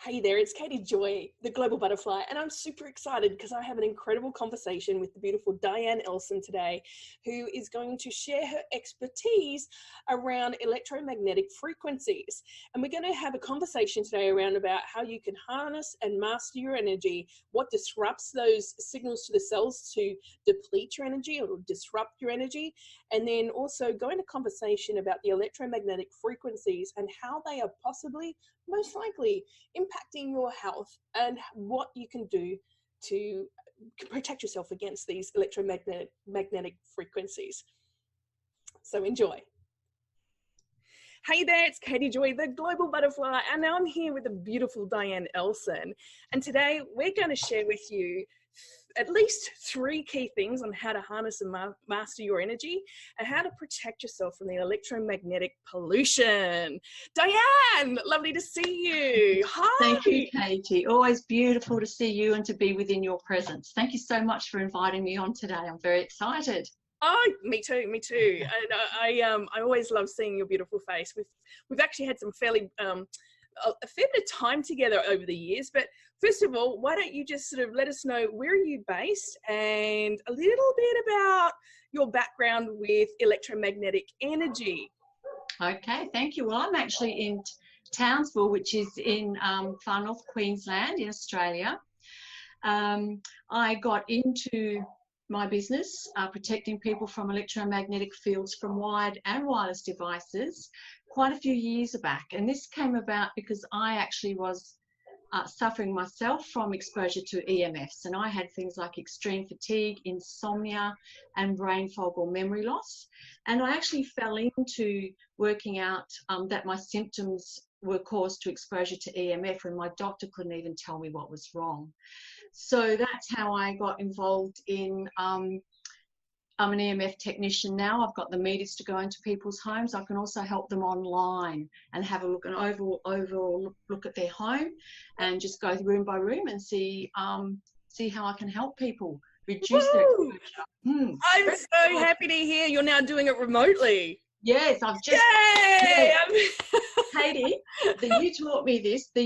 Hey there, it's Katie Joy, the Global Butterfly, and I'm super excited because I have an incredible conversation with the beautiful Dianne Elson today, who is going to share her expertise around electromagnetic frequencies. And we're going to have a conversation today around about how you can harness and master your energy, what disrupts those signals to the cells to deplete your energy or disrupt your energy, and then also go into conversation about the electromagnetic frequencies and how they are possibly, most likely, impacting your health and what you can do to protect yourself against these electromagnetic frequencies. So enjoy. Hey there, it's Katie Joy, the Global Butterfly, and now I'm here with the beautiful Dianne Elson. And today we're going to share with you at least 3 key things on how to harness and master your energy and how to protect yourself from the electromagnetic pollution. Dianne, lovely to see you. Hi. Thank you, Katie. Always beautiful to see you and to be within your presence. Thank you so much for inviting me on today. I'm very excited. Oh, me too. And I always love seeing your beautiful face. We've actually had some fairly a fair bit of time together over the years, but first of all, why don't you just sort of let us know where are you based and a little bit about your background with electromagnetic energy. Okay, thank you. Well, I'm actually in Townsville, which is in far north Queensland in Australia. I got into my business protecting people from electromagnetic fields from wired and wireless devices quite a few years back, and this came about because I actually was suffering myself from exposure to EMFs, and I had things like extreme fatigue, insomnia, and brain fog or memory loss. And I actually fell into working out that my symptoms were caused to exposure to EMF, and my doctor couldn't even tell me what was wrong. So that's how I got involved in I'm an EMF technician now. I've got the meters to go into people's homes. I can also help them online and have a look, an overall look at their home, and just go room by room and see how I can help people reduce their exposure. I'm so happy to hear you're now doing it remotely. Yes, I've just. Yay! Yes. Katie, you taught me this. The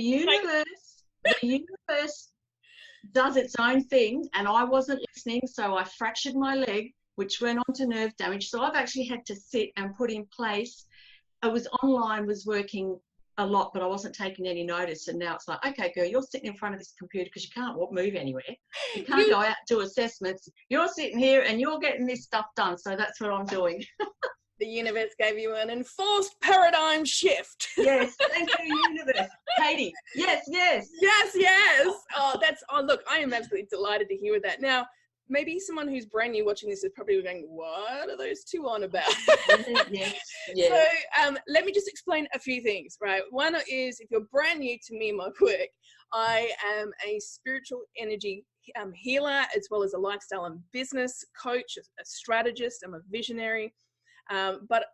universe does its own thing, and I wasn't listening, so I fractured my leg, which went on to nerve damage. So I've actually had to sit and put in place. It was online, was working a lot, but I wasn't taking any notice. And now it's like, okay, girl, you're sitting in front of this computer because you can't move anywhere. You can't go out to assessments. You're sitting here and you're getting this stuff done. So that's what I'm doing. The universe gave you an enforced paradigm shift. Yes, thank you, universe. Katie, yes. Oh, look, I am absolutely delighted to hear that. Now, maybe someone who's brand new watching this is probably going, what are those two on about? Yes. So let me just explain a few things, right? One is, if you're brand new to me and my work, I am a spiritual energy healer, as well as a lifestyle and business coach, a strategist. I'm a visionary. But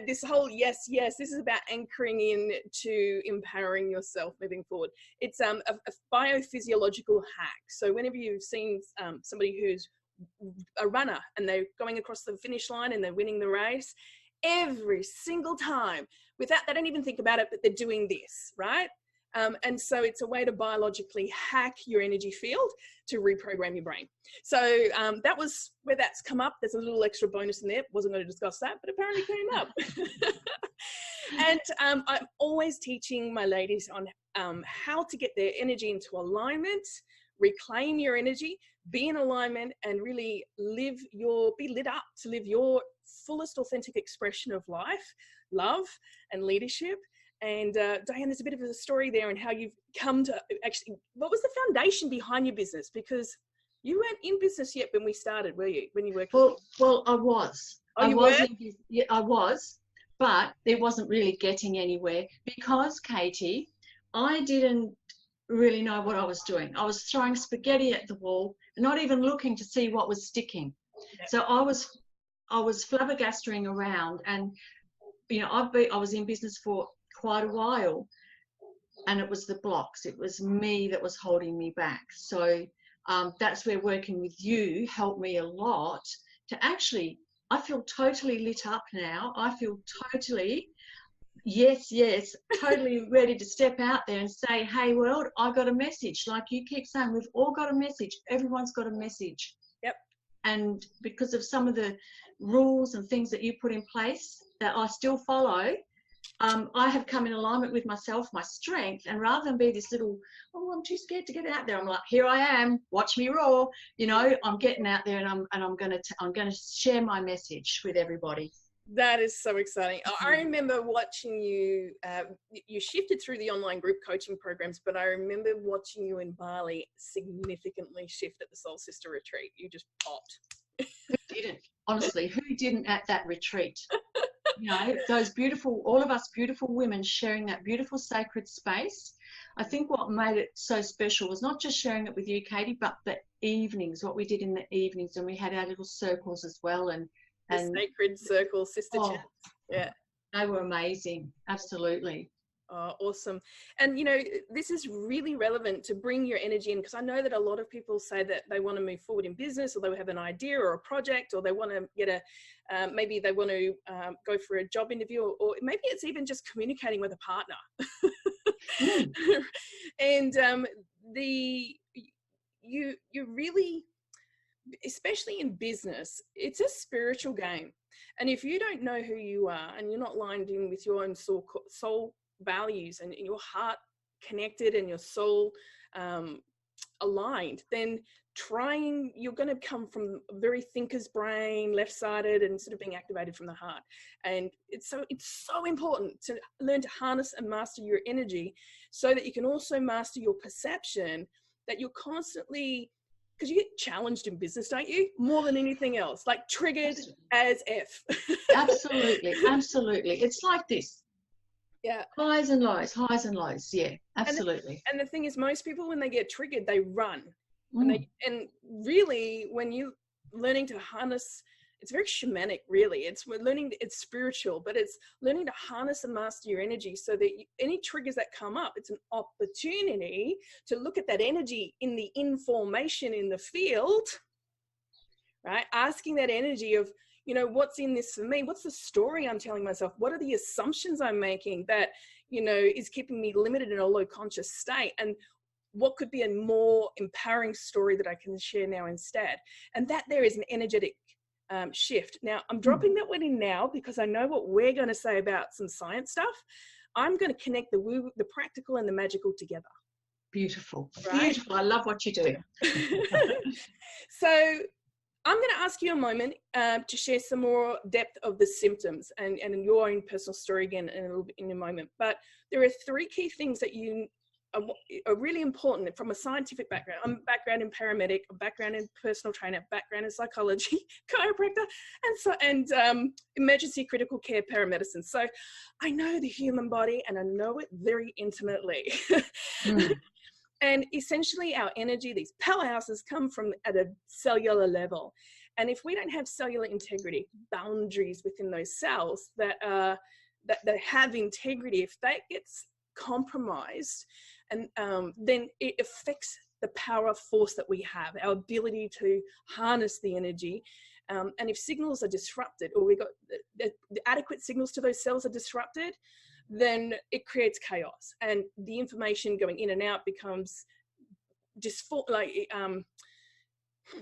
this whole yes, this is about anchoring in to empowering yourself moving forward. It's a biophysiological hack. So whenever you've seen somebody who's a runner and they're going across the finish line and they're winning the race, every single time, without, they don't even think about it, but they're doing this, right? And so it's a way to biologically hack your energy field to reprogram your brain. So that was where that's come up. There's a little extra bonus in there. Wasn't going to discuss that, but apparently came up. And I'm always teaching my ladies on how to get their energy into alignment, reclaim your energy, be in alignment, and really be lit up to live your fullest authentic expression of life, love, and leadership. And Dianne, there's a bit of a story there and how you've come to actually, what was the foundation behind your business? Because you weren't in business yet when we started, were you? When you worked? Well, I was. Oh, I was, but it wasn't really getting anywhere because, Katie, I didn't really know what I was doing. I was throwing spaghetti at the wall, not even looking to see what was sticking. Yep. So I was flabbergasting around, and I was in business for quite a while, and it was the blocks. It was me that was holding me back. So that's where working with you helped me a lot to actually, I feel totally lit up now. I feel totally Yes, yes, totally ready to step out there and say, hey, world, I got a message. Like you keep saying, we've all got a message. Everyone's got a message. Yep. And because of some of the rules and things that you put in place that I still follow, I have come in alignment with myself, my strength, and rather than be this little, oh, I'm too scared to get out there, I'm like, here I am, watch me roar. You know, I'm getting out there, and I'm going to share my message with everybody. That is so exciting. I remember watching you, you shifted through the online group coaching programs, but I remember watching you in Bali significantly shift at the Soul Sister retreat. You just popped. Who didn't? Honestly, who didn't at that retreat? You know, those beautiful, all of us beautiful women sharing that beautiful sacred space. I think what made it so special was not just sharing it with you, Katie, but the evenings, what we did in the evenings, and we had our little circles as well. And sacred circle, sister chats. Yeah. They were amazing. Absolutely. Oh, awesome. And, you know, this is really relevant to bring your energy in, because I know that a lot of people say that they want to move forward in business, or they have an idea or a project, or they want to get maybe they want to go for a job interview, or maybe it's even just communicating with a partner. And you really, especially in business, it's a spiritual game. And if you don't know who you are, and you're not lined in with your own soul values, and your heart connected, and your soul aligned, then you're going to come from a very thinker's brain, left-sided, and sort of being activated from the heart. And it's so important to learn to harness and master your energy, so that you can also master your perception, that you're constantly, because you get challenged in business, don't you? More than anything else, like triggered as F. Absolutely, absolutely. It's like this. Yeah. Highs and lows, highs and lows. Yeah, absolutely. And the thing is, most people, when they get triggered, they run. And really, when you learning to harness, it's very shamanic, really. It's spiritual, but it's learning to harness and master your energy, so that any triggers that come up, it's an opportunity to look at that energy in the information in the field, right? Asking that energy of, you know, what's in this for me? What's the story I'm telling myself? What are the assumptions I'm making that, you know, is keeping me limited in a low conscious state? And what could be a more empowering story that I can share now instead? And that there is an energetic shift. Now, I'm dropping that one in now, because I know what we're going to say about some science stuff. I'm going to connect the practical and the magical together. Beautiful. Right? Beautiful. I love what you do. So I'm going to ask you a moment to share some more depth of the symptoms and your own personal story again in a moment. But there are 3 key things that are really important from a scientific background. I'm a background in paramedic, a background in personal trainer, background in psychology, chiropractor, and emergency critical care paramedicine. So I know the human body, and I know it very intimately. And essentially our energy, these powerhouses, come from at a cellular level. And if we don't have cellular integrity, boundaries within those cells that have integrity, if that gets compromised, and then it affects the power force that we have, our ability to harness the energy. And if signals are disrupted, or we got the adequate signals to those cells are disrupted, then it creates chaos, and the information going in and out becomes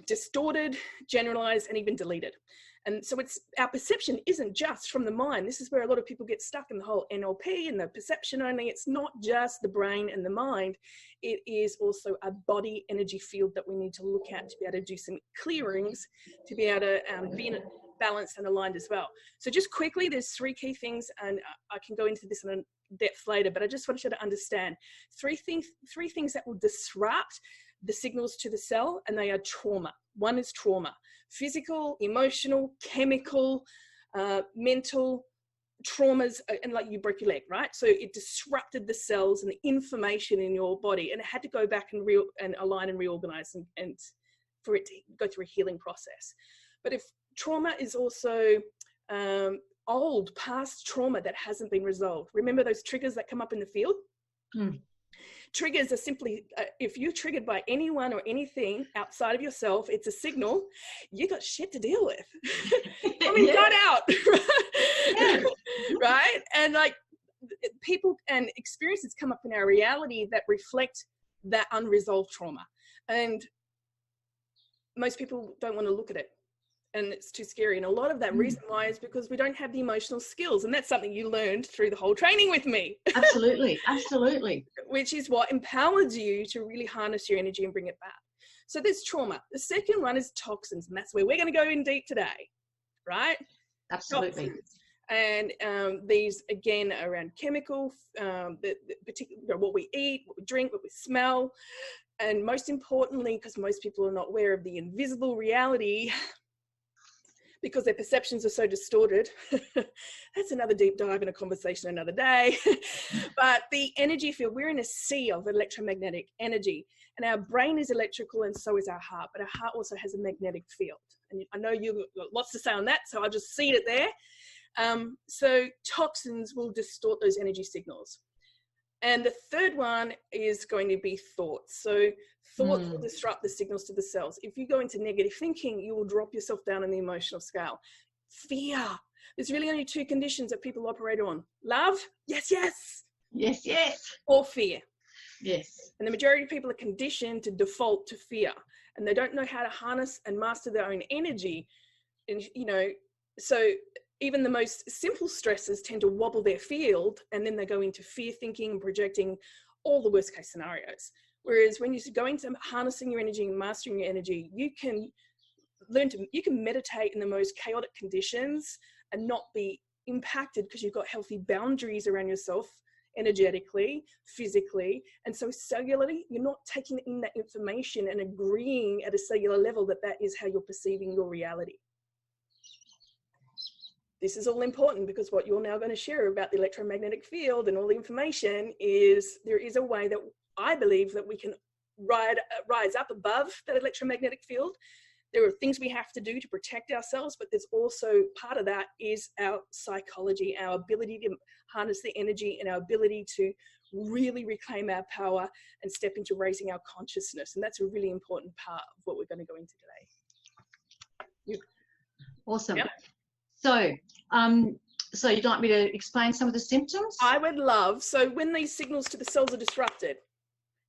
distorted, generalized, and even deleted. And so our perception isn't just from the mind. This is where a lot of people get stuck in the whole NLP and the perception only. It's not just the brain and the mind. It is also a body energy field that we need to look at to be able to do some clearings, to be able to be in balanced and aligned as well. So just quickly, there's 3 key things, and I can go into this in depth later, but I just want you to understand 3 things that will disrupt the signals to the cell, and they are trauma. One is trauma: physical, emotional, chemical, mental traumas, and like you broke your leg, right? So it disrupted the cells and the information in your body, and it had to go back and align and reorganize and for it to go through a healing process. But if trauma is also old, past trauma that hasn't been resolved. Remember those triggers that come up in the field? Triggers are simply, if you're triggered by anyone or anything outside of yourself, it's a signal you got shit to deal with. I mean, got out, right? And like, people and experiences come up in our reality that reflect that unresolved trauma. And most people don't want to look at it. And it's too scary. And a lot of that reason why is because we don't have the emotional skills. And that's something you learned through the whole training with me. Absolutely. Absolutely. Which is what empowers you to really harness your energy and bring it back. So there's trauma. The second one is toxins. And that's where we're going to go in deep today. Right? Absolutely. Toxins. And these, again, around chemical, particularly what we eat, what we drink, what we smell. And most importantly, because most people are not aware of the invisible reality, because their perceptions are so distorted. That's another deep dive in a conversation another day. But the energy field, we're in a sea of electromagnetic energy, and our brain is electrical and so is our heart, but our heart also has a magnetic field. And I know you've got lots to say on that, so I'll just seed it there. So toxins will distort those energy signals. And the third one is going to be thoughts. So thoughts will disrupt the signals to the cells. If you go into negative thinking, you will drop yourself down on the emotional scale. Fear. There's really only two conditions that people operate on. Love, yes, yes. Yes, yes. Or fear. Yes. And the majority of people are conditioned to default to fear. And they don't know how to harness and master their own energy. And, you know, so even the most simple stresses tend to wobble their field, and then they go into fear thinking and projecting all the worst case scenarios. Whereas when you go into harnessing your energy and mastering your energy, you can meditate in the most chaotic conditions and not be impacted because you've got healthy boundaries around yourself, energetically, physically, and so cellularly, you're not taking in that information and agreeing at a cellular level that that is how you're perceiving your reality. This is all important because what you're now going to share about the electromagnetic field and all the information is there is a way that I believe that we can rise up above that electromagnetic field. There are things we have to do to protect ourselves, but there's also part of that is our psychology, our ability to harness the energy and our ability to really reclaim our power and step into raising our consciousness. And that's a really important part of what we're going to go into today. Awesome. Yep. So you'd like me to explain some of the symptoms? I would love. So when these signals to the cells are disrupted,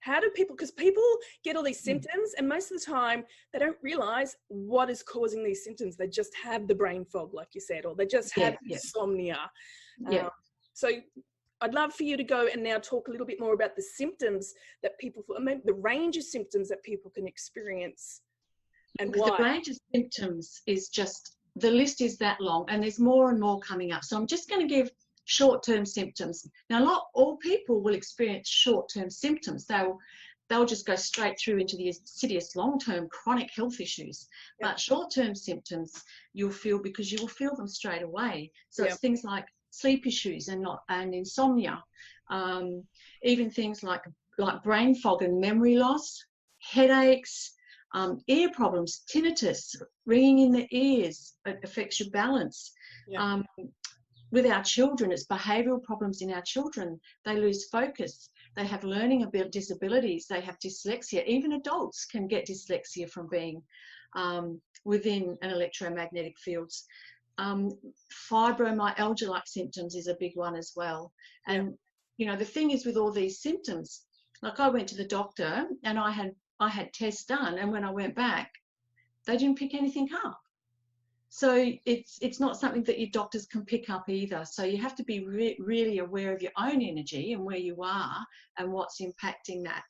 how do people, because people get all these symptoms and most of the time they don't realize what is causing these symptoms. They just have the brain fog, like you said, or they just have insomnia. Yeah. So I'd love for you to go and now talk a little bit more about the symptoms that people, I mean, the range of symptoms that people can experience and why. The range of symptoms is just, the list is that long and there's more and more coming up. So I'm just going to give short-term symptoms. Now, not all people will experience short-term symptoms. They'll just go straight through into the insidious long-term chronic health issues. Yep. But short-term symptoms you'll feel because you will feel them straight away. So it's things like sleep issues and insomnia, even things like brain fog and memory loss, headaches, ear problems, tinnitus, ringing in the ears. It affects your balance. Yeah. With our children, it's behavioural problems in our children. They lose focus. They have learning disabilities. They have dyslexia. Even adults can get dyslexia from being within an electromagnetic field. Fibromyalgia-like symptoms is a big one as well. And, you know, the thing is with all these symptoms, like I went to the doctor and I had tests done, and when I went back, they didn't pick anything up. So it's not something that your doctors can pick up either. So you have to be really aware of your own energy and where you are and what's impacting that.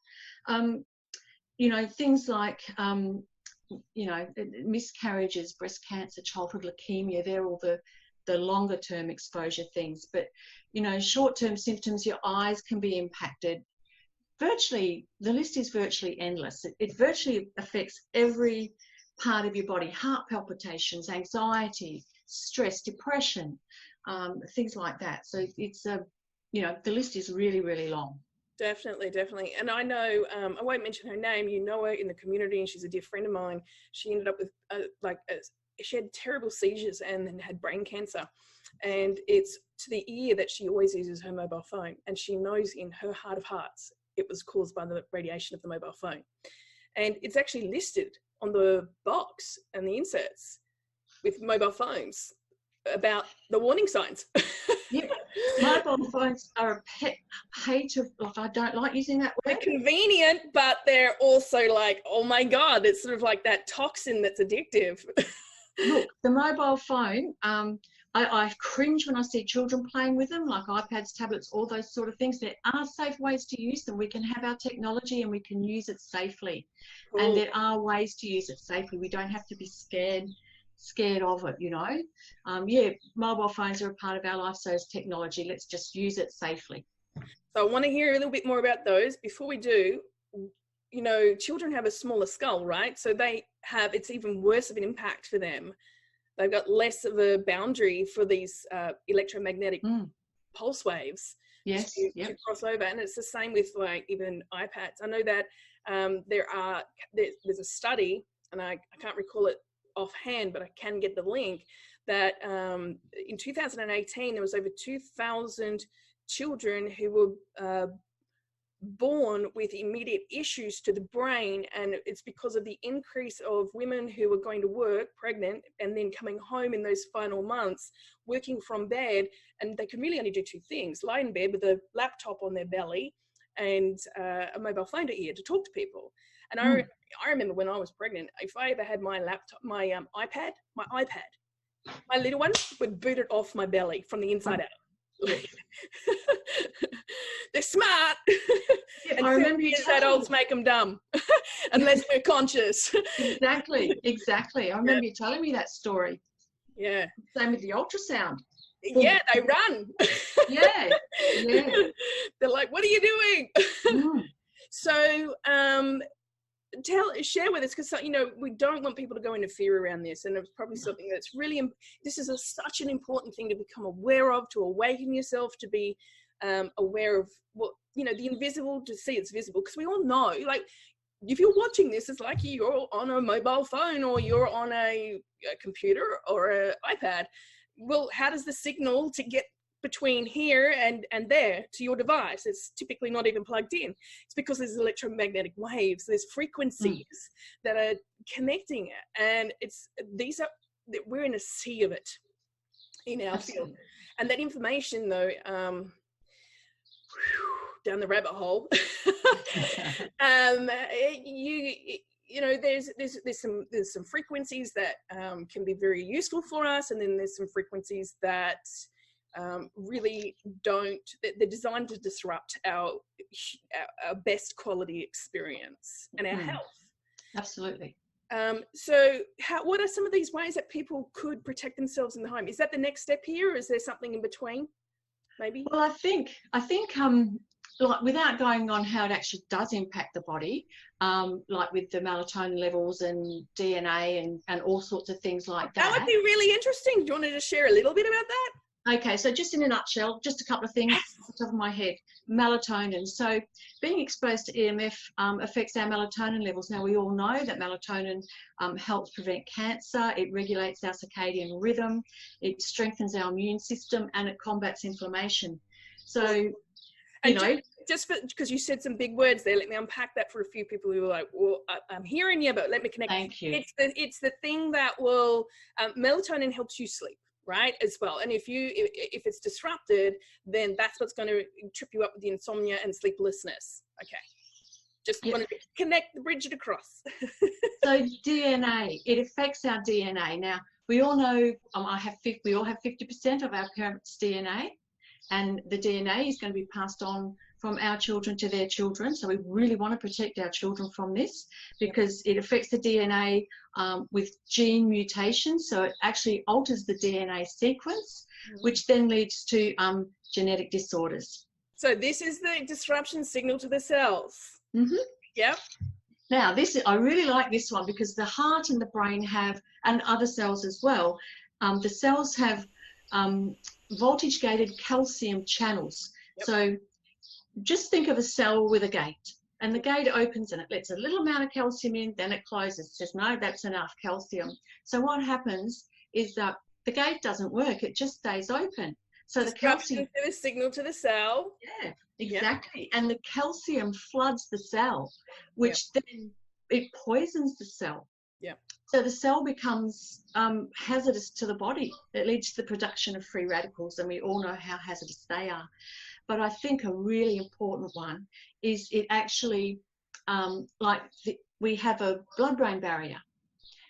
You know, things like, you know, miscarriages, breast cancer, childhood leukemia, they're all the longer term exposure things. But, you know, short-term symptoms, your eyes can be impacted. Virtually, the list is virtually endless. It virtually affects every part of your body: heart palpitations, anxiety, stress, depression, things like that. So it's you know, the list is really, really long. Definitely. And I know, I won't mention her name, you know her in the community, and she's a dear friend of mine. She ended up with she had terrible seizures and then had brain cancer. And it's to the ear that she always uses her mobile phone. And she knows in her heart of hearts it was caused by the radiation of the mobile phone. And it's actually listed on the box and the inserts with mobile phones about the warning signs. Yeah. Mobile phones are a pet hate of, like, I don't like using that word. They're convenient, but they're also like, oh my God, it's sort of like that toxin that's addictive. Look, the mobile phone, I cringe when I see children playing with them, like iPads, tablets, all those sort of things. There are safe ways to use them. We can have our technology and we can use it safely. Cool. And there are ways to use it safely. We don't have to be scared of it, you know. Yeah, mobile phones are a part of our life, so is technology. Let's just use it safely. So I want to hear a little bit more about those. Before we do, you know, children have a smaller skull, right? So it's even worse of an impact for them. They've got less of a boundary for these electromagnetic pulse waves to cross over. And it's the same with like even iPads. I know that there's a study, and I can't recall it offhand, but I can get the link, that in 2018, there was over 2,000 children who were born with immediate issues to the brain, and it's because of the increase of women who were going to work pregnant and then coming home in those final months working from bed, and they can really only do two things: lie in bed with a laptop on their belly and a mobile phone to ear to talk to people. And I remember when I was pregnant, if I ever had my laptop, my iPad, my little one would boot it off my belly from the inside out. They're smart. And I remember you that adults make them dumb unless we're conscious. Exactly. I remember you telling me that story. Yeah. Same with the ultrasound. Yeah, they run. Yeah. They're like, what are you doing? So share with us, because, you know, we don't want people to go into fear around this, and it's probably something that's really this is such an important thing to become aware of, to awaken yourself, to be aware of what, you know, the invisible, to see it's visible, because we all know, like, if you're watching this, it's like you're on a mobile phone or you're on a computer or an iPad. Well, how does the signal to get between here and there to your device? It's typically not even plugged in. It's because there's electromagnetic waves, there's frequencies that are connecting it, and we're in a sea of it in our field. And that information, though, down the rabbit hole, you know, there's some frequencies that can be very useful for us, and then there's some frequencies that really don't. They're designed to disrupt our best quality experience and our health. Absolutely. So what are some of these ways that people could protect themselves in the home? Is that the next step here, or is there something in between, maybe? Well, I think like, without going on how it actually does impact the body, like with the melatonin levels and DNA and all sorts of things like that. That would be really interesting. Do you want to just share a little bit about that? Okay, so just in a nutshell, just a couple of things off the top of my head. Melatonin. So being exposed to EMF affects our melatonin levels. Now, we all know that melatonin helps prevent cancer, it regulates our circadian rhythm, it strengthens our immune system, and it combats inflammation. So, you know... Just because you said some big words there, let me unpack that for a few people who are like, well, I'm hearing you, but let me connect. Thank you. It's the thing that will, melatonin helps you sleep, right, as well. And if it's disrupted, then that's what's going to trip you up with the insomnia and sleeplessness. Okay. Just wanted to connect, bridge it across. So DNA, it affects our DNA. Now, we all know, we all have 50% of our parents' DNA, and the DNA is going to be passed on from our children to their children. So we really want to protect our children from this, because it affects the DNA with gene mutations. So it actually alters the DNA sequence, which then leads to genetic disorders. So this is the disruption signal to the cells. Yep. Now, I really like this one, because the heart and the brain have, and other cells as well, the cells have voltage-gated calcium channels. So just think of a cell with a gate, and the gate opens and it lets a little amount of calcium in, then it closes. It says, no, that's enough calcium. So what happens is that the gate doesn't work, it just stays open. So the calcium... the signal to the cell. Yeah, exactly. And the calcium floods the cell, which then it poisons the cell. Yeah. So the cell becomes hazardous to the body. It leads to the production of free radicals, and we all know how hazardous they are. But I think a really important one is it actually, we have a blood-brain barrier.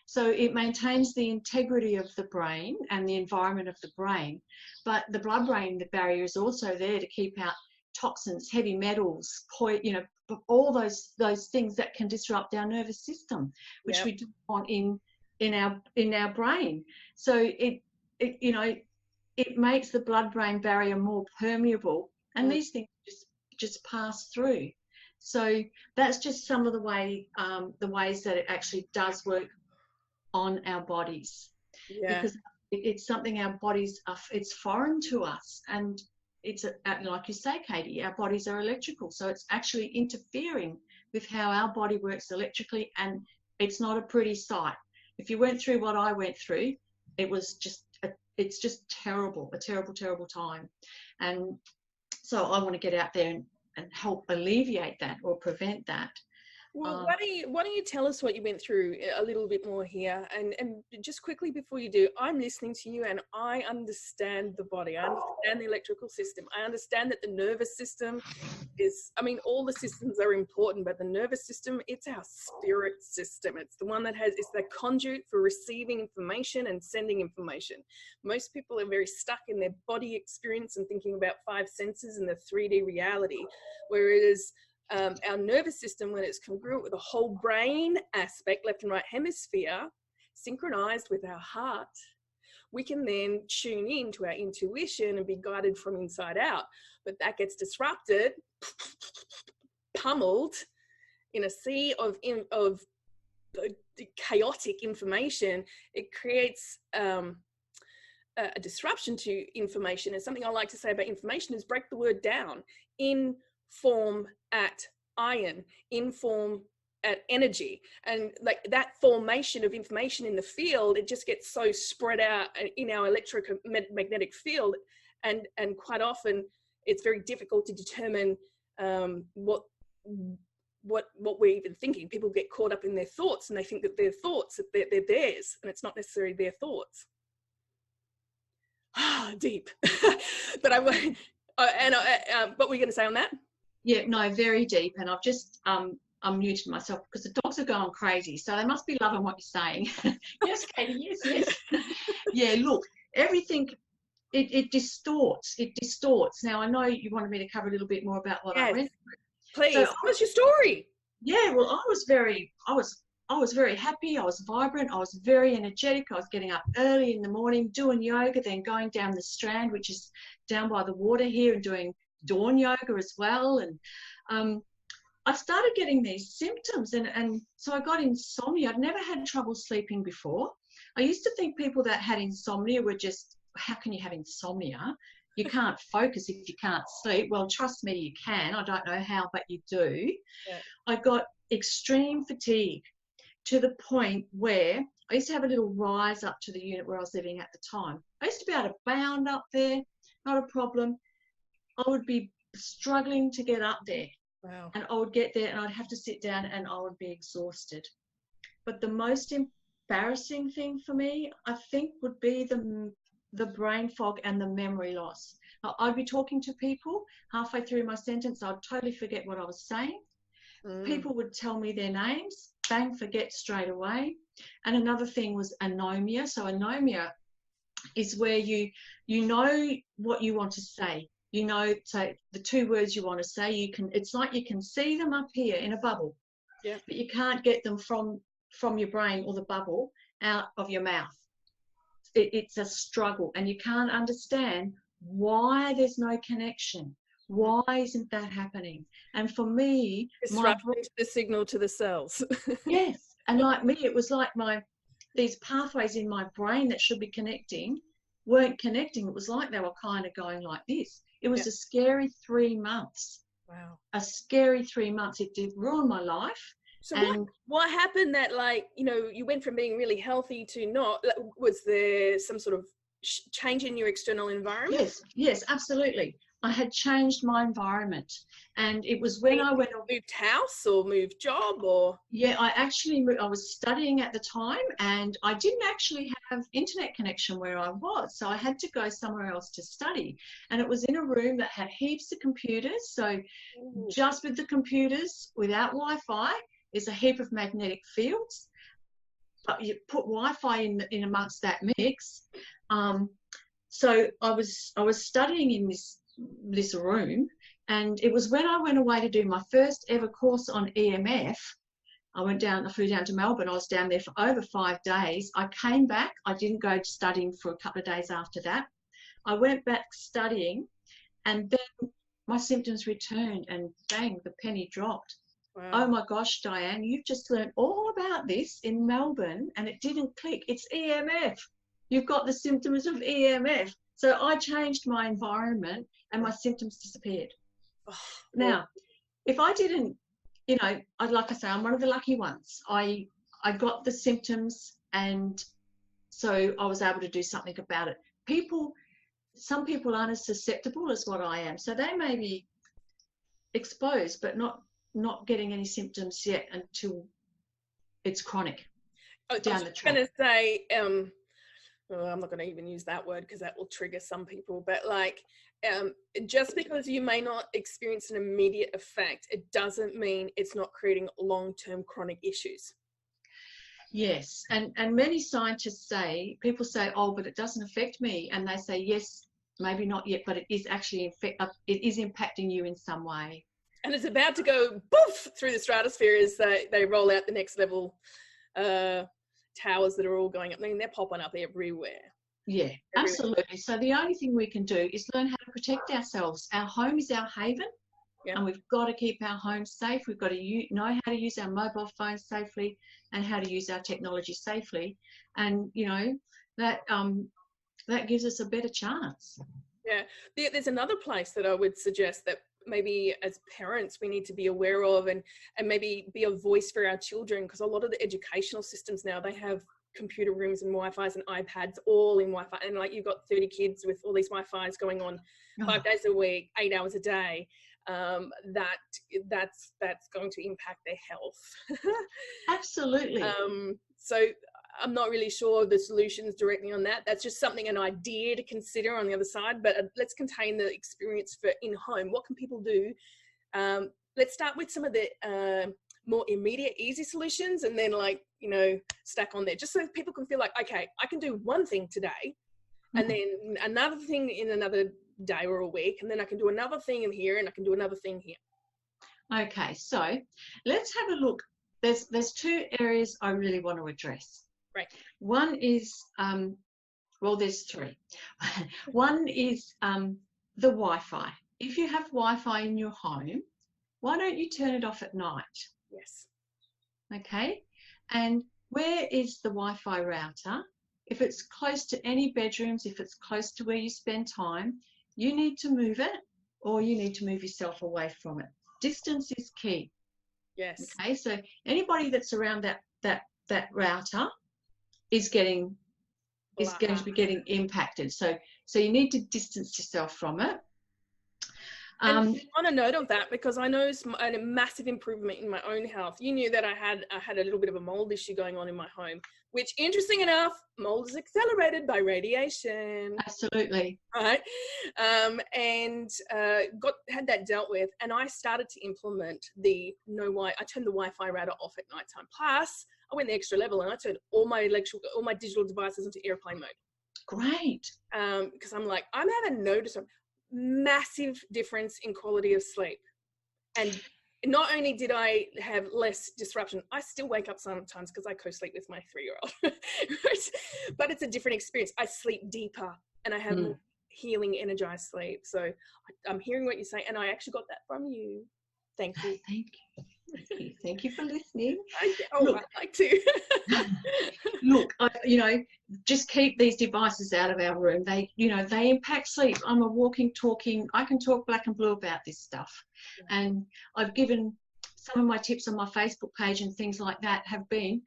So it maintains the integrity of the brain and the environment of the brain. But the blood-brain barrier is also there to keep out toxins, heavy metals, all those things that can disrupt our nervous system, which we don't want in our brain. So it makes the blood-brain barrier more permeable, and these things just pass through. So that's just some of the ways that it actually does work on our bodies, because it's something our bodies it's foreign to us, and it's like you say, Katie, our bodies are electrical, so it's actually interfering with how our body works electrically, and it's not a pretty sight. If you went through what I went through, it's just terrible, a terrible time. And so I want to get out there and help alleviate that or prevent that. Well, why don't you tell us what you went through a little bit more here, and just quickly before you do, I'm listening to you and I understand the body, I understand the electrical system, I understand that the nervous system is, I mean, all the systems are important, but the nervous system, it's our spirit system. It's the one that it's the conduit for receiving information and sending information. Most people are very stuck in their body experience and thinking about 5 senses and the 3D reality, whereas our nervous system, when it's congruent with the whole brain aspect, left and right hemisphere, synchronized with our heart, we can then tune in to our intuition and be guided from inside out. But that gets disrupted, pummeled in a sea of chaotic information. It creates a disruption to information. And something I like to say about information is break the word down. Inform at iron, inform at energy, and like that formation of information in the field, it just gets so spread out in our electromagnetic field, and quite often it's very difficult to determine what we're even thinking. People get caught up in their thoughts, and they think that their thoughts, that they're theirs, and it's not necessarily their thoughts. Deep. But what were you going to say on that? Yeah, no, very deep. And I've just unmuted myself because the dogs are going crazy. So they must be loving what you're saying. Yes, Katie, yes. Yeah, look, everything, it distorts. It distorts. Now, I know you wanted me to cover a little bit more about what I went through. Please, so, what's your story? Yeah, well, I was very happy. I was vibrant. I was very energetic. I was getting up early in the morning, doing yoga, then going down the Strand, which is down by the water here, and doing dawn yoga as well. And I started getting these symptoms, and so I got insomnia. I'd never had trouble sleeping before. I used to think people that had insomnia were just, how can you have insomnia? You can't focus if you can't sleep. Well, trust me, you can. I don't know how, but you do. Yeah. I got extreme fatigue to the point where I used to have a little rise up to the unit where I was living at the time. I used to be able to bound up there, not a problem. I would be struggling to get up there. Wow. And I would get there and I'd have to sit down and I would be exhausted. But the most embarrassing thing for me, I think, would be the brain fog and the memory loss. I'd be talking to people, halfway through my sentence, I'd totally forget what I was saying. People would tell me their names, bang, forget straight away. And another thing was anomia. So anomia is where you know what you want to say. You know, so the 2 words you want to say, it's like you can see them up here in a bubble, yeah, but you can't get them from your brain or the bubble out of your mouth. It's a struggle, and you can't understand why there's no connection. Why isn't that happening? And for me, disrupting the signal to the cells. Yes, and like me, it was like these pathways in my brain that should be connecting weren't connecting. It was like they were kind of going like this. It was a scary 3 months. Wow. A scary 3 months. It did ruin my life. So what happened that, like, you know, you went from being really healthy to not? Was there some sort of change in your external environment? Yes, absolutely. I had changed my environment, and it was when I went. Moved house or moved job or? Yeah, I actually moved. I was studying at the time, and I didn't actually have internet connection where I was, so I had to go somewhere else to study. And it was in a room that had heaps of computers. So just with the computers, without Wi-Fi, is a heap of magnetic fields. But you put Wi-Fi in amongst that mix. So I was studying in this room, and it was when I went away to do my first ever course on EMF. I flew down to Melbourne. I was down there for over 5 days. I came back. I didn't go studying for a couple of days after that. I went back studying, and then my symptoms returned, and bang, the penny dropped. Wow. Oh my gosh, Dianne, you've just learned all about this in Melbourne, and it didn't click. It's EMF. You've got the symptoms of EMF. So I changed my environment, and my symptoms disappeared. Now, if I didn't, like I say, I'm one of the lucky ones. I got the symptoms, and so I was able to do something about it. Some people aren't as susceptible as what I am, so they may be exposed, but not getting any symptoms yet until it's chronic down the track. I was going to say, I'm not going to even use that word because that will trigger some people, but just because you may not experience an immediate effect, it doesn't mean it's not creating long-term chronic issues. Yes, and many scientists people say, oh, but it doesn't affect me, and they say, yes, maybe not yet, but it is actually it is impacting you in some way. And it's about to go poof through the stratosphere as they roll out the next level towers that are all going up. I mean, they're popping up everywhere. Yeah, absolutely. So the only thing we can do is learn how to protect ourselves. Our home is our haven, and we've got to keep our home safe. We've got to know how to use our mobile phones safely and how to use our technology safely. And, that gives us a better chance. Yeah. There's another place that I would suggest that maybe as parents we need to be aware of and maybe be a voice for our children, because a lot of the educational systems now, they have computer rooms and Wi-Fi's and iPads all in Wi-Fi, and you've got 30 kids with all these Wi-Fi's going on 5 days a week, 8 hours a day. That's going to impact their health. Absolutely. So I'm not really sure the solutions directly on that. That's just something, an idea to consider on the other side, but let's contain the experience for in-home. What can people do? Let's start with some of the more immediate, easy solutions, and then stack on there, just so people can feel like, okay, I can do one thing today, and then another thing in another day or a week, and then I can do another thing in here, and I can do another thing here. Okay, so let's have a look. There's 2 areas I really want to address. Right. One is, there's 3. One is the Wi-Fi. If you have Wi-Fi in your home, why don't you turn it off at night? Yes. Okay. And where is the Wi-Fi router? If it's close to any bedrooms, if it's close to where you spend time, you need to move it, or you need to move yourself away from it. Distance is key. Yes. Okay. So anybody that's around that router is going to be getting impacted. So you need to distance yourself from it. And on a note of that, because I know a massive improvement in my own health. You knew that I had a little bit of a mold issue going on in my home, which, interesting enough, mold is accelerated by radiation. Absolutely. Right. And had that dealt with, and I started to implement I turned the Wi-Fi router off at nighttime. Plus, I went the extra level and I turned all my digital devices into airplane mode. Great. Because I'm having noticed a massive difference in quality of sleep. And not only did I have less disruption, I still wake up sometimes because I co-sleep with my 3-year-old, but it's a different experience. I sleep deeper and I have more healing, energized sleep. So I'm hearing what you say, and I actually got that from you. Thank you. Thank you. Thank you for listening. I'd like to. Look, just keep these devices out of our room. They impact sleep. I'm a walking, talking. I can talk black and blue about this stuff. Yeah. And I've given some of my tips on my Facebook page and things like that have been,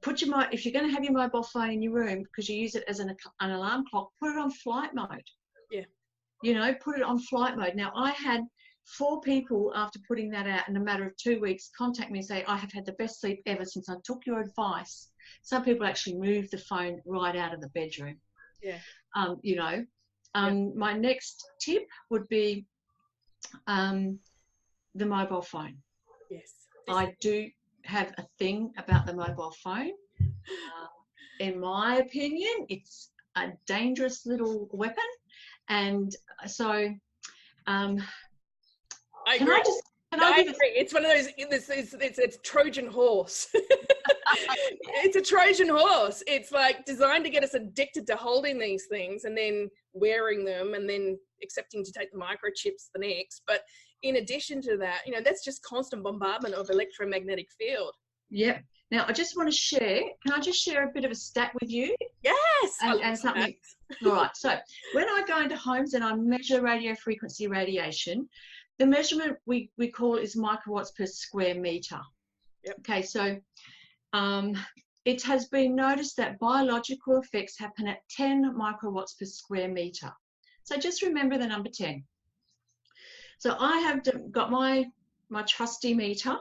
if you're going to have your mobile phone in your room because you use it as an alarm clock, put it on flight mode. Yeah. you know, put it on flight mode. Now, I had 4 people after putting that out in a matter of 2 weeks contact me and say, I have had the best sleep ever since I took your advice. Some people actually moved the phone right out of the bedroom. Yeah. You know, my next tip would be the mobile phone. Yes. I do have a thing about the mobile phone. In my opinion, it's a dangerous little weapon. And so, I agree. I agree. It's one of those, it's Trojan horse. It's a Trojan horse. It's like designed to get us addicted to holding these things and then wearing them and then accepting to take the microchips the next. But in addition to that, you know, that's just constant bombardment of electromagnetic field. Yep. Now, I just want to share, can I just share a bit of a stat with you? Yes. And something. All right. So when I go into homes and I measure radio frequency radiation, the measurement we call is microwatts per square meter. Yep. Okay. So it has been noticed that biological effects happen at 10 microwatts per square meter. So just remember the number 10. So I have got my trusty meter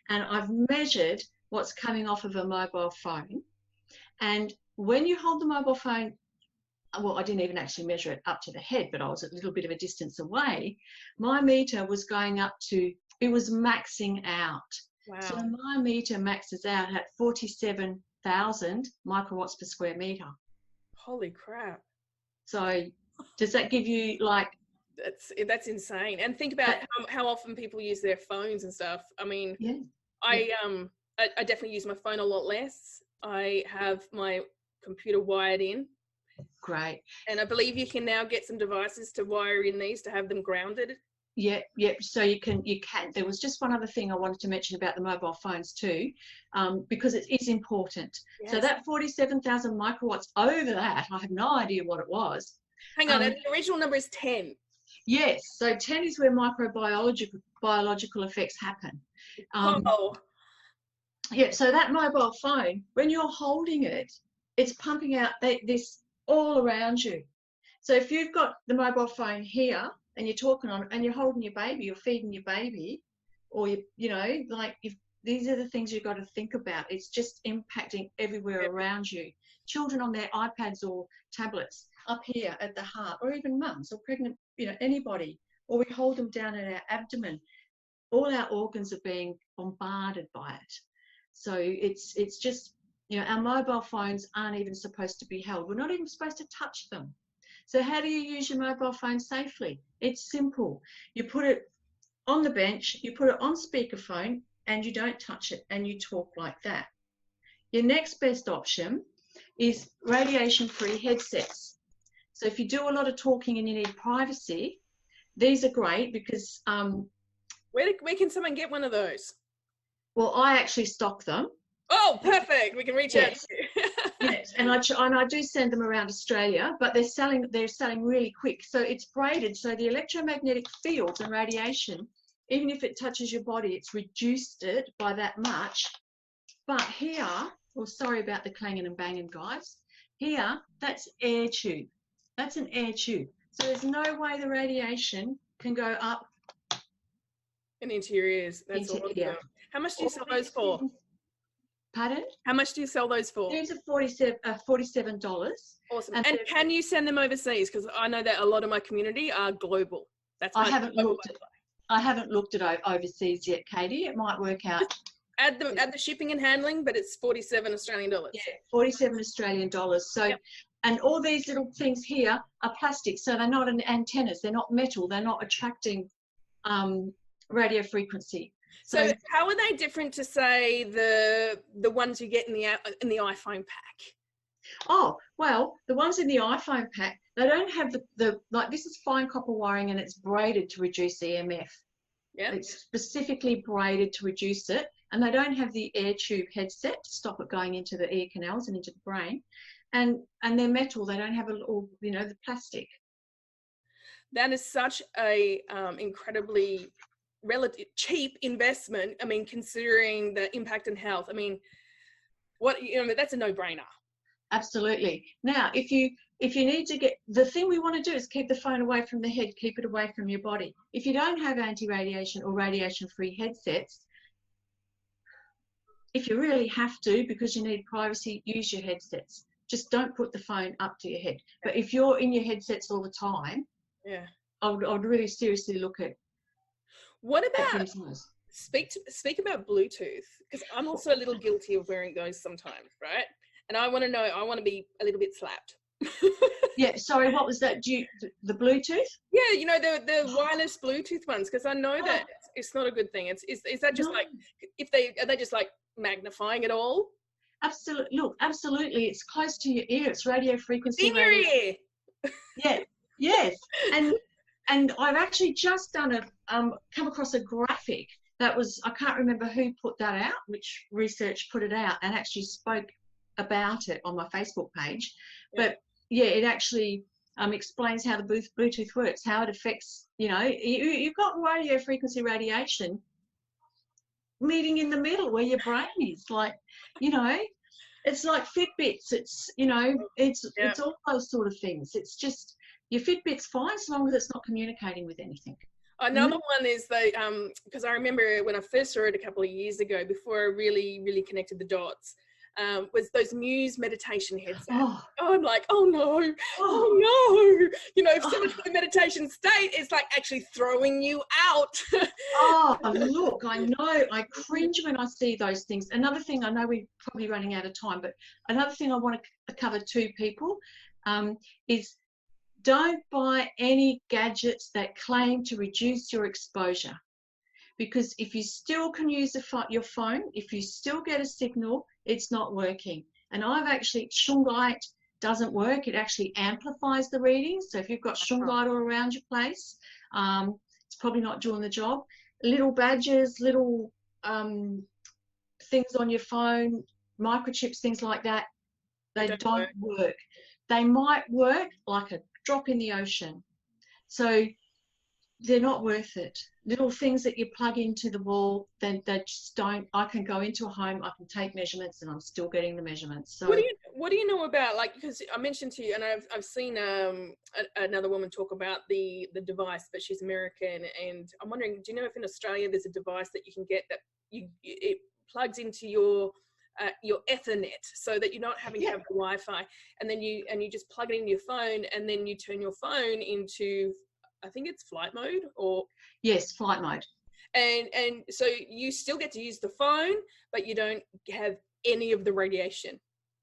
and I've measured what's coming off of a mobile phone. And when you hold the mobile phone, well, I didn't even actually measure it up to the head, but I was a little bit of a distance away. My meter was going up to, it was maxing out. Wow. So my meter maxes out at 47,000 microwatts per square meter. Holy crap. So does that give you like... That's insane. And think about how often people use their phones and stuff. I mean, yeah. I definitely use my phone a lot less. I have my computer wired in. Great. And I believe you can now get some devices to wire in these to have them grounded. Yeah. So you can. There was just one other thing I wanted to mention about the mobile phones too, because it is important. Yes. So that 47,000 microwatts over that, I have no idea what it was. Hang on, the original number is 10. Yes. So 10 is where biological effects happen. Yeah. So that mobile phone, when you're holding it, it's pumping out this all around you. So if you've got the mobile phone here and you're talking on it and you're holding your baby, you're feeding your baby, or you know, like these are the things you've got to think about. It's just impacting everywhere around you. Children on their iPads or tablets up here at the heart, or even mums or pregnant, you know, anybody, or we hold them down in our abdomen. All our organs are being bombarded by it. So it's just, you know, our mobile phones aren't even supposed to be held. We're not even supposed to touch them. So how do you use your mobile phone safely? It's simple. You put it on the bench, you put it on speakerphone, and you don't touch it, and you talk like that. Your next best option is radiation-free headsets. So if you do a lot of talking and you need privacy, these are great because... Where can someone get one of those? Well, I actually stock them. Oh, perfect. We can reach out to you. Yes, and I do send them around Australia, but they're selling really quick. So it's braided, so the electromagnetic fields and radiation, even if it touches your body, it's reduced it by that much. But here, well, sorry about the clanging and banging, guys. Here, that's air tube. That's an air tube. So there's no way the radiation can go up and into your ears. That's all. Yeah. How much do you sell those for? Pardon? How much do you sell those for? These are $47. Awesome. And can you send them overseas? Because I know that a lot of my community are global. That's I haven't looked at overseas yet, Katie. It might work out. Add the shipping and handling, but it's 47 Australian dollars. Yeah, 47 Australian dollars. So, and all these little things here are plastic, so they're not antennas. They're not metal. They're not attracting radio frequency. So how are they different to, say, the ones you get in the iPhone pack? Oh, well, the ones in the iPhone pack, they don't have the like, this is fine copper wiring and it's braided to reduce EMF. Yeah. It's specifically braided to reduce it, and they don't have the air tube headset to stop it going into the ear canals and into the brain. And they're metal. They don't have the plastic. That is such a incredibly relative cheap investment. I mean, considering the impact on health. I mean, that's a no-brainer. Absolutely. Now, if you if you need to get, the thing we want to do is keep the phone away from the head, keep it away from your body. If you don't have anti-radiation or radiation-free headsets, if you really have to, because you need privacy, use your headsets. Just don't put the phone up to your head. But if you're in your headsets all the time, yeah, I would really seriously look at. What about speak about Bluetooth? Because I'm also a little guilty of wearing those sometimes, right? And I want to know. I want to be a little bit slapped. Yeah. Sorry. What was that? The Bluetooth? Yeah, you know, the wireless Bluetooth ones, because I know that it's not a good thing. Is that just like, are they just like magnifying it all? Absolutely. Look, absolutely. It's close to your ear. It's radio frequency. In your ear. Yeah. Yes. And I've actually just done come across a graphic that was, I can't remember who put that out, which research put it out, and actually spoke about it on my Facebook page. Yeah. But yeah, it actually explains how the Bluetooth works, how it affects, you know, you've got radio frequency radiation meeting in the middle where your brain is, like, you know, it's like Fitbits. It's, you know, it's all those sort of things. It's just, your Fitbit's fine so long as it's not communicating with anything. Another one is because I remember when I first saw it a couple of years ago, before I really connected the dots, was those Muse meditation headsets. Oh, I'm like, oh no. You know, if someone's in a meditation state, it's like actually throwing you out. Oh, look, I know. I cringe when I see those things. Another thing, I know we're probably running out of time, but another thing I want to cover to people is don't buy any gadgets that claim to reduce your exposure. Because if you still can use your phone, if you still get a signal, it's not working. And I've actually, shungite doesn't work. It actually amplifies the readings. So if you've got shungite all around your place, it's probably not doing the job. Little badges, little things on your phone, microchips, things like that, they don't work. They might work like a drop in the ocean. So they're not worth it. Little things that you plug into the wall, then they just don't. I can go into a home, I can take measurements, and I'm still getting the measurements. So what do you know about, like, because I mentioned to you, and I've seen another woman talk about the device, but she's American, and I'm wondering, do you know if in Australia there's a device that you can get that it plugs into your Ethernet, so that you're not having to have the Wi-Fi, and then you just plug it into your phone, and then you turn your phone into, I think it's flight mode, or yes, flight mode. And so you still get to use the phone, but you don't have any of the radiation.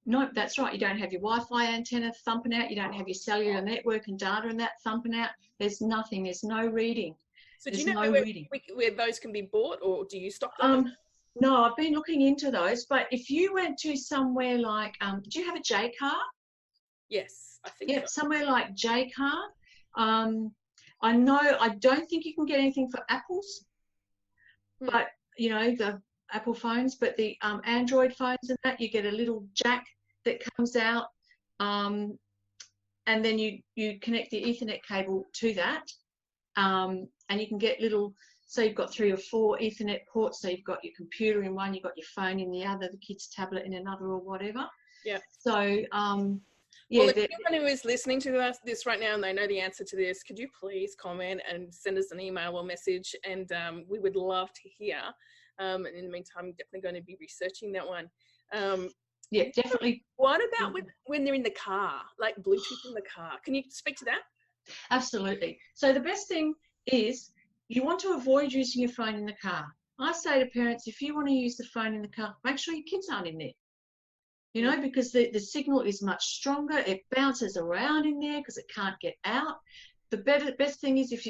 No, that's right. You don't have your Wi-Fi antenna thumping out. You don't have your cellular network and data and that thumping out. There's nothing. There's no reading. So do you know where those can be bought, or do you stock them? No, I've been looking into those. But if you went to somewhere like, do you have a J car? Yes, I think. Yeah, so. Somewhere like J car. I know, I don't think you can get anything for Apples, but, you know, the Apple phones, but the Android phones and that, you get a little jack that comes out, and then you connect the Ethernet cable to that, and you can get little, so you've got 3 or 4 Ethernet ports, so you've got your computer in one, you've got your phone in the other, the kid's tablet in another, or whatever. Yeah. So, yeah, well, if anyone who is listening to this right now and they know the answer to this, could you please comment and send us an email or message, and we would love to hear. And in the meantime, I'm definitely going to be researching that one. Yeah, definitely. What about when they're in the car, like Bluetooth in the car? Can you speak to that? Absolutely. So the best thing is you want to avoid using your phone in the car. I say to parents, if you want to use the phone in the car, make sure your kids aren't in there. You know, because the signal is much stronger. It bounces around in there because it can't get out. The best thing is if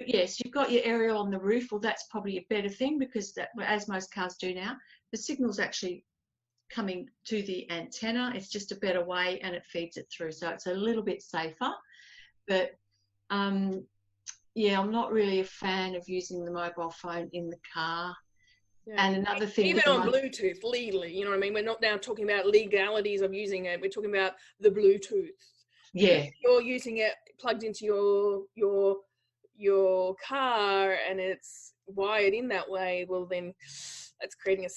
yes, you've got your aerial on the roof. Well, that's probably a better thing, because that, as most cars do now, the signal's actually coming to the antenna. It's just a better way, and it feeds it through. So it's a little bit safer. But yeah, I'm not really a fan of using the mobile phone in the car. Yeah. And another thing, even on Bluetooth legally, you know what I mean? We're not now talking about legalities of using it. We're talking about the Bluetooth. Yeah. If you're using it plugged into your car, and it's wired in that way, well then that's creating a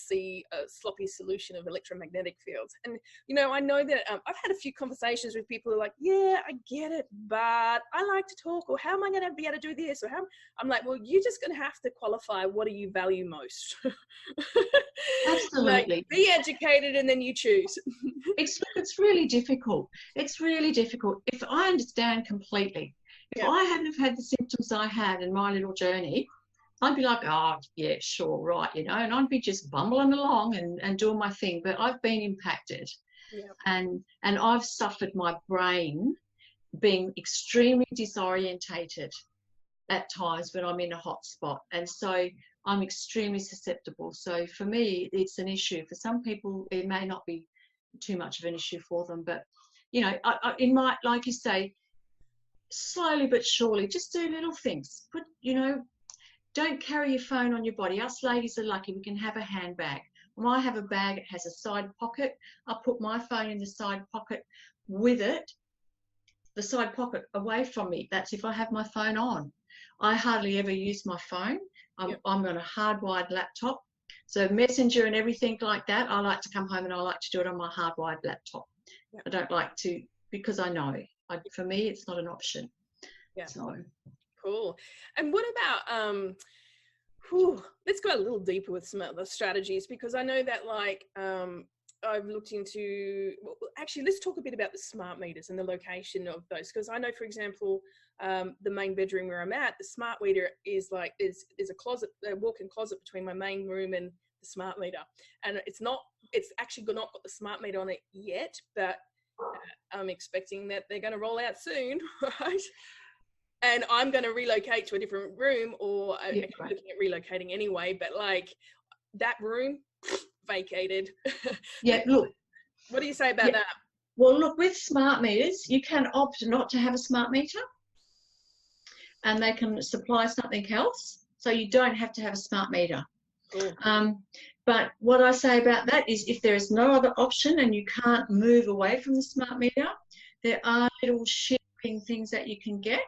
sloppy solution of electromagnetic fields. And I know that I've had a few conversations with people who are like, yeah, I get it, but I like to talk, or how am I going to be able to do this, or how I'm like, well, you're just going to have to qualify what do you value most. Absolutely. Like, be educated and then you choose. It's really difficult. It's really difficult. If I understand completely, if I hadn't have had the symptoms I had in my little journey, I'd be like, oh, yeah, sure, right, and I'd be just bumbling along and doing my thing. But I've been impacted, and I've suffered my brain being extremely disorientated at times when I'm in a hot spot. And so I'm extremely susceptible. So for me, it's an issue. For some people, it may not be too much of an issue for them. But, in my, like you say, slowly but surely, just do little things. Don't carry your phone on your body. Us ladies are lucky we can have a handbag. When I have a bag, it has a side pocket. I put my phone in the side pocket with it, the side pocket away from me. That's if I have my phone on. I hardly ever use my phone. I'm on a hardwired laptop. So Messenger and everything like that, I like to come home and I like to do it on my hardwired laptop. I don't like to, because I know, for me, it's not an option. Yeah. So. Cool. And what about, let's go a little deeper with some other strategies, because I know that I've looked into, actually, let's talk a bit about the smart meters and the location of those. Because I know, for example, the main bedroom where I'm at, the smart meter is there's a closet, a walk-in closet between my main room and the smart meter. And it's actually not got the smart meter on it yet, but I'm expecting that they're going to roll out soon, right? And I'm going to relocate to a different room, or I'm looking at relocating anyway, but that room, vacated. Yeah, look. What do you say about that? Well, look, with smart meters, you can opt not to have a smart meter, and they can supply something else, so you don't have to have a smart meter. Cool. But what I say about that is, if there is no other option and you can't move away from the smart meter, there are little shielding things that you can get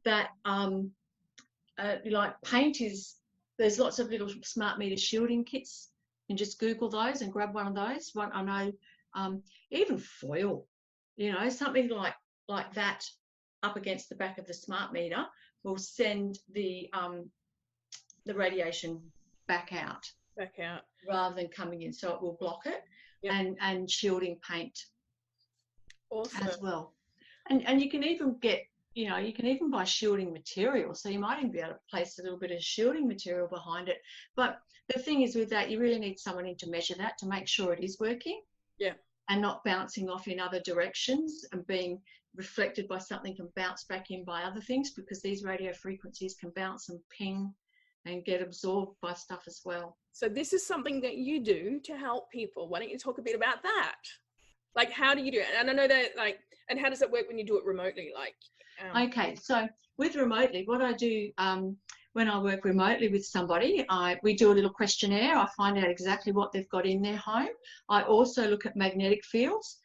that, like paint there's lots of little smart meter shielding kits. You can just Google those and grab one of those. I know, even foil, something like that up against the back of the smart meter will send the radiation back out rather than coming in, so it will block it. And shielding paint as well. And you can even get, you can even buy shielding material, so you might even be able to place a little bit of shielding material behind it. But the thing is with that, you really need someone in to measure that to make sure it is working. Yeah. And not bouncing off in other directions and being reflected by something and bounce back in by other things, because these radio frequencies can bounce and ping and get absorbed by stuff as well. So this is something that you do to help people. Why don't you talk a bit about that? Like, how do you do it? And I know that, and how does it work when you do it remotely? Okay, so with remotely, what I do when I work remotely with somebody, we do a little questionnaire. I find out exactly what they've got in their home. I also look at magnetic fields,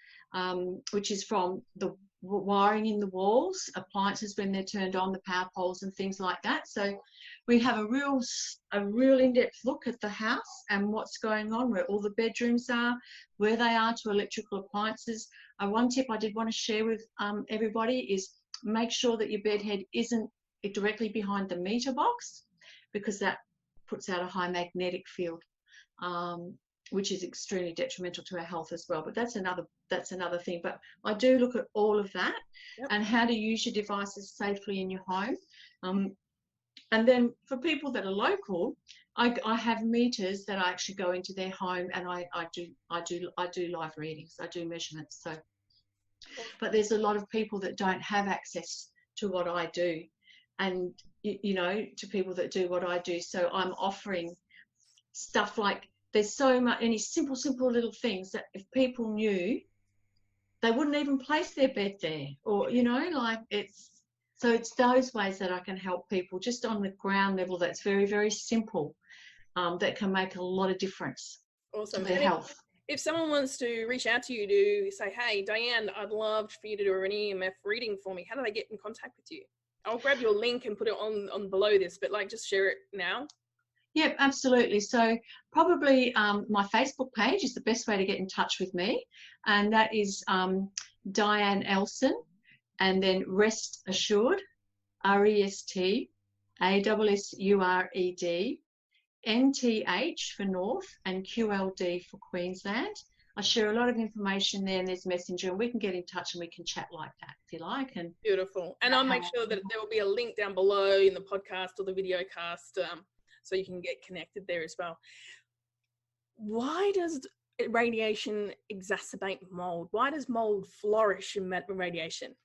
which is from the wiring in the walls, appliances when they're turned on, the power poles and things like that. So we have a real in-depth look at the house and what's going on, where all the bedrooms are, where they are to electrical appliances. One tip I did want to share with everybody is make sure that your bed head isn't directly behind the meter box, because that puts out a high magnetic field, which is extremely detrimental to our health as well. But that's another thing. But I do look at all of that and how to use your devices safely in your home. And then for people that are local, I have meters that I actually go into their home, and I do live readings. I do measurements. So, but there's a lot of people that don't have access to what I do, and to people that do what I do. So I'm offering stuff like, there's so many simple little things that if people knew, they wouldn't even place their bed there, or it's those ways that I can help people just on the ground level. That's very, very simple, that can make a lot of difference to their health. If someone wants to reach out to you to say, hey, Dianne, I'd love for you to do an EMF reading for me, how do they get in contact with you? I'll grab your link and put it on below this, but like just share it now. Yeah, absolutely. So probably my Facebook page is the best way to get in touch with me, and that is Dianne Elson, and then Rest Assured, REST ASSURED NTH for North and QLD for Queensland. I share a lot of information there, and there's Messenger, and we can get in touch and we can chat like that if you like. And beautiful. And I'll make sure that there will be a link down below in the podcast or the video cast, so you can get connected there as well. Why does radiation exacerbate mold? Why does mold flourish in radiation?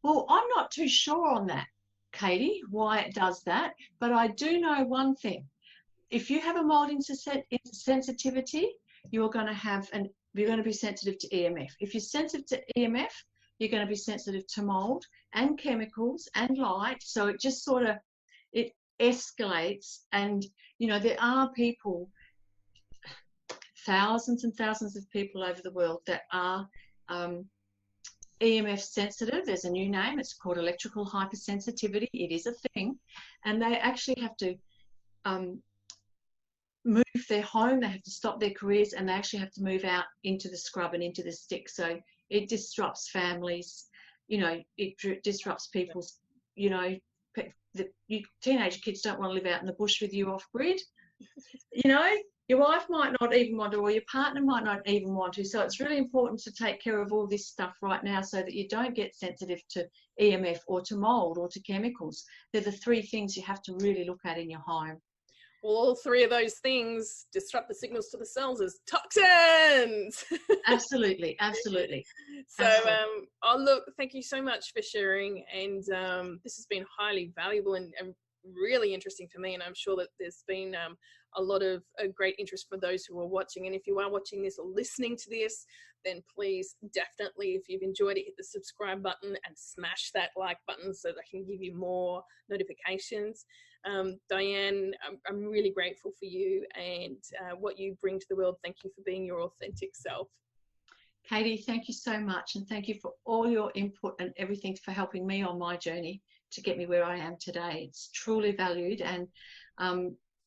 Well, I'm not too sure on that, Katie, why it does that, but I do know one thing. If you have a mold sensitivity, you're going to be sensitive to EMF. If you're sensitive to EMF, you're going to be sensitive to mold and chemicals and light. So it just sort of, it escalates. And, you know, there are people, thousands and thousands of people over the world that are EMF sensitive. There's a new name. It's called electrical hypersensitivity. It is a thing. And they actually have to move their home, they have to stop their careers, and they actually have to move out into the scrub and into the stick. So it disrupts families, you know, it disrupts people's, you know, teenage kids don't want to live out in the bush with you off grid. You know, your wife might not even want to, or your partner might not even want to. So it's really important to take care of all this stuff right now so that you don't get sensitive to EMF or to mold or to chemicals. They're the three things you have to really look at in your home. Well, all three of those things disrupt the signals to the cells as toxins. Absolutely, absolutely. So, absolutely. Oh, look, thank you so much for sharing. And this has been highly valuable and really interesting for me. And I'm sure that there's been a lot of great interest for those who are watching. And if you are watching this or listening to this, then please definitely, if you've enjoyed it, hit the subscribe button and smash that like button so that I can give you more notifications. Dianne, I'm really grateful for you and what you bring to the world. Thank you for being your authentic self. Katie, thank you so much, and thank you for all your input and everything for helping me on my journey to get me where I am today. It's truly valued, and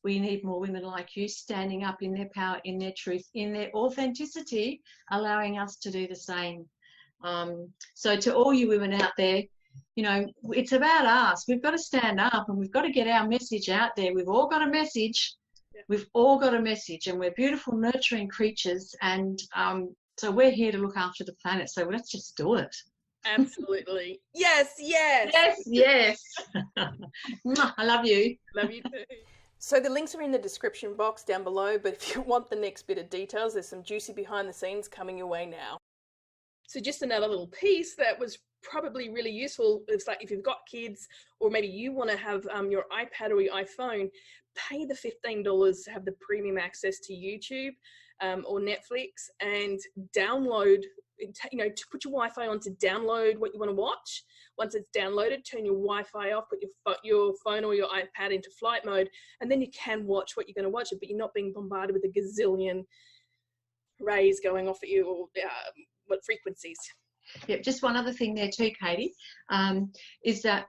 we need more women like you standing up in their power, in their truth, in their authenticity, allowing us to do the same. So to all you women out there, you know, it's about us. We've got to stand up and we've got to get our message out there. We've all got a message. Yeah. We've all got a message, and we're beautiful, nurturing creatures. And so we're here to look after the planet. So let's just do it. Absolutely. Yes, yes. Yes, yes. I love you. Love you too. So the links are in the description box down below, but if you want the next bit of details, there's some juicy behind the scenes coming your way now. So just another little piece that was probably really useful. It's like if you've got kids, or maybe you want to have your iPad or your iPhone, pay the $15 to have the premium access to YouTube or Netflix, and download, you know, to put your Wi-Fi on to download what you want to watch. Once it's downloaded, turn your Wi-Fi off, put your phone or your iPad into flight mode, and then you can watch what you're going to watch, but you're not being bombarded with a gazillion rays going off at you, or what frequencies. Yep, just one other thing there too, Katie, is that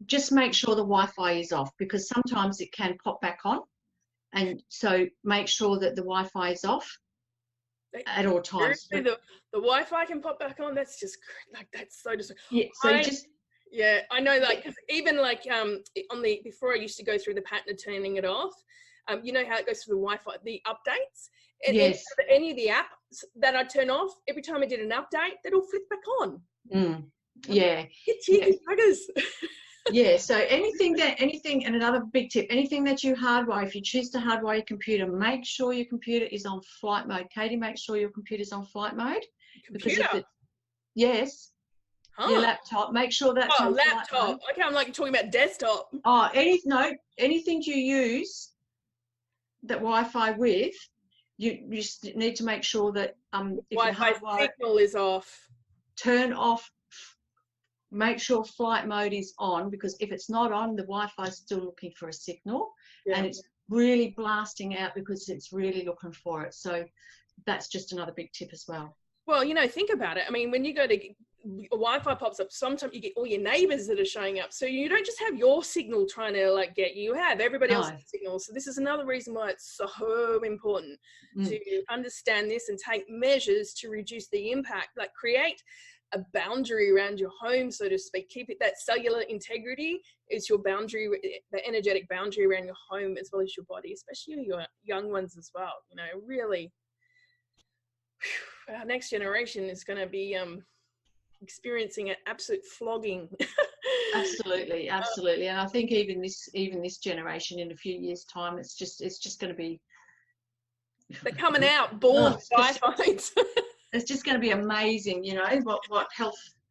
just make sure the Wi-Fi is off, because sometimes it can pop back on, and so make sure that the Wi-Fi is off at all times. The Wi-Fi can pop back on. That's just like, that's so just. Yeah, so yeah, I know, like, cause even like before I used to go through the pattern of turning it off. You know how it goes through the Wi-Fi, the updates. And yes. Any of the apps that I turn off, every time I did an update, they'd all flick back on. Yeah. Get cheeky buggers. Yeah, so anything, and another big tip, anything that you hardwire, if you choose to hardwire your computer, make sure your computer is on flight mode. Katie, make sure your computer's on flight mode. Computer? Because yes. Huh. Your laptop, make sure that's on laptop. Flight mode. Okay, I'm like talking about desktop. Oh, anything you use that Wi-Fi with, you just need to make sure that if Wi-Fi signal is off. Turn off. Make sure flight mode is on, because if it's not on, the Wi-Fi is still looking for a signal, and it's really blasting out because it's really looking for it. So that's just another big tip as well. Well, you know, think about it. I mean, when you go to Wi-Fi pops up, sometimes you get all your neighbors that are showing up. So you don't just have your signal trying to like get you, have everybody else's signal. So this is another reason why it's so important to understand this and take measures to reduce the impact, like create a boundary around your home, so to speak. Keep it, that cellular integrity is your boundary, the energetic boundary around your home as well as your body, especially your young ones as well. You know, really, our next generation is going to be experiencing an absolute flogging. Absolutely. And I think even this generation in a few years' time, it's just going to be, they're coming out born with iPhones. It's just going to be amazing, you know, what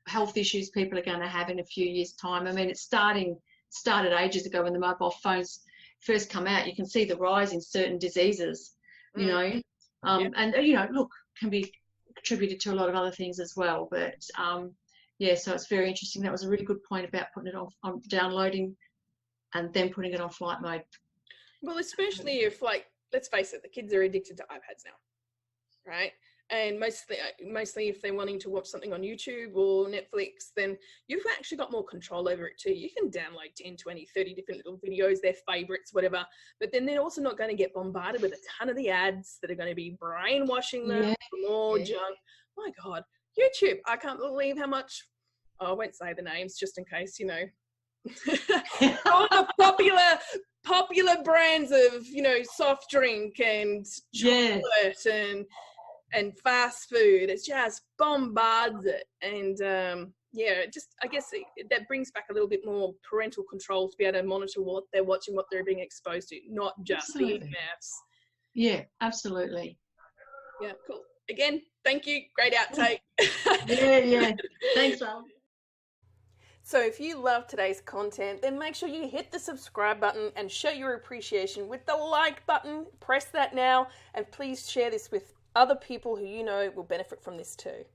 health issues people are going to have in a few years' time. I mean, it started ages ago when the mobile phones first come out. You can see the rise in certain diseases, you know, and, you know, look, can be attributed to a lot of other things as well. But, yeah, so it's very interesting. That was a really good point about putting it on downloading and then putting it on flight mode. Well, especially if, like, let's face it, the kids are addicted to iPads now, right? And mostly if they're wanting to watch something on YouTube or Netflix, then you've actually got more control over it too. You can download 10, 20, 30 different little videos, their favorites, whatever. But then they're also not going to get bombarded with a ton of the ads that are going to be brainwashing them for more junk. My God, YouTube, I can't believe how much, I won't say the names just in case, you know, all the popular brands of, you know, soft drink and chocolate and fast food, it just bombards it. And I guess that brings back a little bit more parental control to be able to monitor what they're watching, what they're being exposed to, not just the EMFs. Yeah, absolutely. Yeah, cool. Again, thank you. Great outtake. Yeah. Thanks, Al. So if you love today's content, then make sure you hit the subscribe button and show your appreciation with the like button. Press that now, and please share this with other people who you know will benefit from this too.